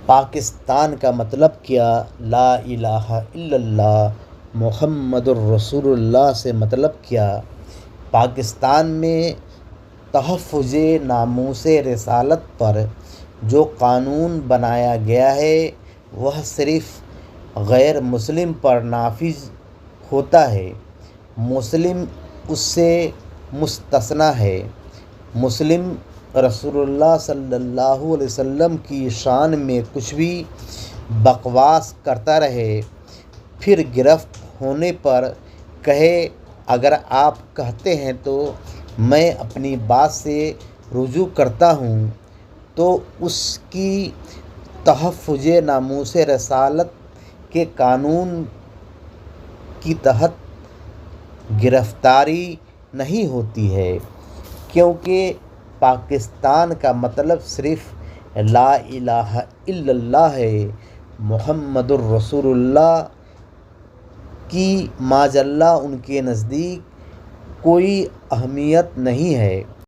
پاکستان کا مطلب کیا؟ لا الہ الا اللہ محمد الرسول اللہ سے مطلب کیا؟ پاکستان میں تحفظ ناموس رسالت پر جو قانون بنایا گیا ہے وہ صرف غیر مسلم پر نافذ ہوتا ہے، مسلم اس سے مستثنیٰ ہے۔ مسلم رسول اللہ صلی اللہ علیہ وسلم کی شان میں کچھ بھی بکواس کرتا رہے، پھر گرفتار ہونے پر کہے اگر آپ کہتے ہیں تو میں اپنی بات سے رجوع کرتا ہوں، تو اس کی تحفظ ناموس رسالت کے قانون کے تحت گرفتاری نہیں ہوتی ہے، کیونکہ پاکستان کا مطلب صرف لا الہ الا اللہ ہے۔ محمد الرسول اللہ کی معاذ اللہ ان کے نزدیک کوئی اہمیت نہیں ہے۔